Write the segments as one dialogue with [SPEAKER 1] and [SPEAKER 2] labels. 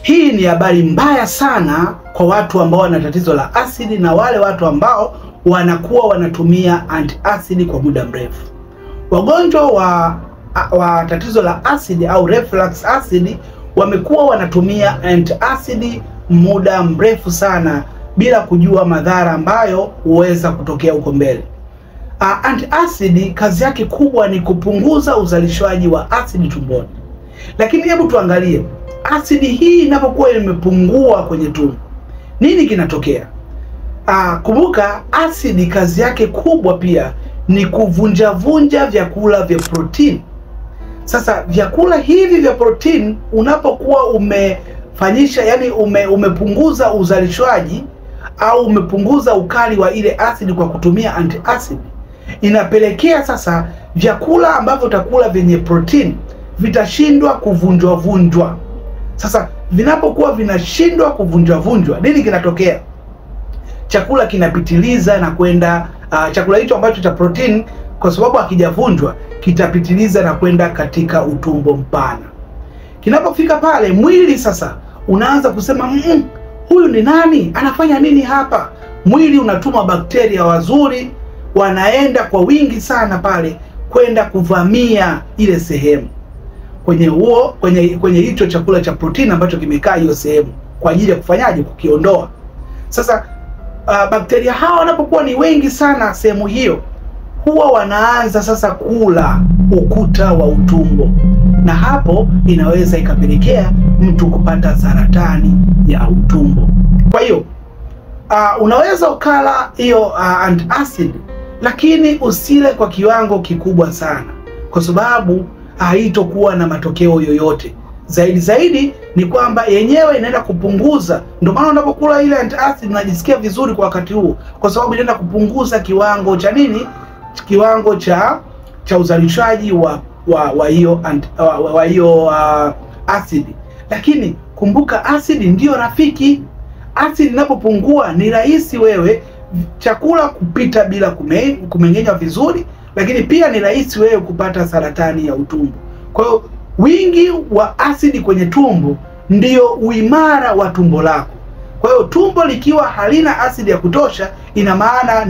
[SPEAKER 1] Hii ni habari mbaya sana kwa watu ambao wana tatizo la asidi na wale watu ambao wanakuwa wanatumia antacid kwa muda mrefu. Wagonjwa wa tatizo la asidi au reflux acid wamekuwa wanatumia antacid muda mrefu sana bila kujua madhara ambayo huweza kutokea huko mbele. Antacid kazi yake kubwa ni kupunguza uzalishwaji wa asidi tumboni. Lakini hebu tuangalie asidi hii inapokuwa imepungua kwenye tumbo, nini kinatokea? Kumbuka asidi kazi yake kubwa pia ni kuvunja vyakula vya protein. Sasa vyakula hivi vya protein unapokuwa umefanyisha, yani umepunguza uzalishwaji au umepunguza ukali wa ile asidi kwa kutumia antacid, inapelekea sasa vyakula ambavyo utakula vyenye protein vitashindwa kuvunjwa. Sasa vinapokuwa vinashindwa kuvunjwa, nini kinatokea? Chakula kinapitiliza na kwenda chakula hicho ambacho cha protein, kwa sababu hakijavunjwa, kitapitiliza na kwenda katika utumbo mpana. Kinapofika pale, mwili sasa unaanza kusema huyu ni nani? Anafanya nini hapa? Mwili unatuma bakteria wazuri, wanaenda kwa wingi sana pale kwenda kuvamia ile sehemu kwenye hicho chakula cha protein ambacho kimekaa hiyo sehemu, kwa ajili ya kufanyaje? Kukiondoa. Sasa bakteria hawa wanapokuwa ni wengi sana sehemu hiyo, huwa wanaanza sasa kula ukuta wa utumbo, na hapo inaweza ikapelekea mtu kupata saratani ya utumbo. Kwa hiyo unaweza ukala hiyo antacid, lakini usile kwa kiwango kikubwa sana, kwa sababu haitokuwa na matokeo yoyote. Zaidi ni kwamba yenyewe inaenda kupunguza. Ndio maana unapokula ile antacid unajisikia vizuri kwa wakati huo, kwa sababu inaenda kupunguza kiwango cha nini? Kiwango cha uzalishaji wa hiyo asidi. Lakini kumbuka, asidi ndiyo rafiki. Asidi inapopungua ni rahisi wewe chakula kupita bila kumeng'enywa vizuri, lakini pia ni rahisi wewe kupata saratani ya utumbo. Kwa hiyo wingi wa asidi kwenye tumbo ndio uimara wa tumbo lako. Kwa hiyo tumbo likiwa halina asidi ya kutosha, ina maana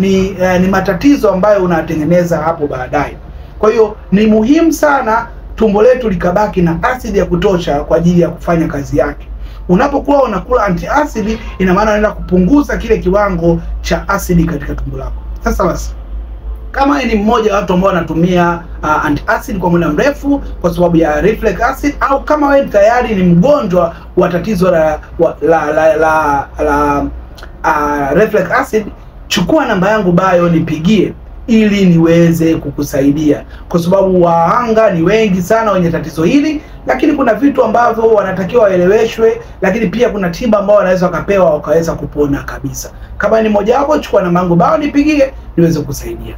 [SPEAKER 1] ni matatizo ambayo unatengeneza hapo baadaye. Kwa hiyo ni muhimu sana tumbo letu likabaki na asidi ya kutosha kwa ajili ya kufanya kazi yake. Unapokuwa unakula antacid, ina maana unaenda kupunguza kile kiwango cha asidi katika tumbo lako. Sasa basi, kama ni mmoja wa watu ambao wanatumia antacid kwa muda mrefu kwa sababu ya reflux acid, au kama wewe tayari ni mgonjwa wa tatizo la reflux acid, chukua namba yangu bio nipigie ili niweze kukusaidia, kwa sababu wahanga ni wengi sana wenye tatizo hili, lakini kuna vitu ambavyo wanatakiwa waeleweshwe, lakini pia kuna tiba ambao wanaweza wakapewa wakaweza kupona kabisa. Kama ni mmoja wapo, chukua namba yangu bio nipigie niweze kukusaidia.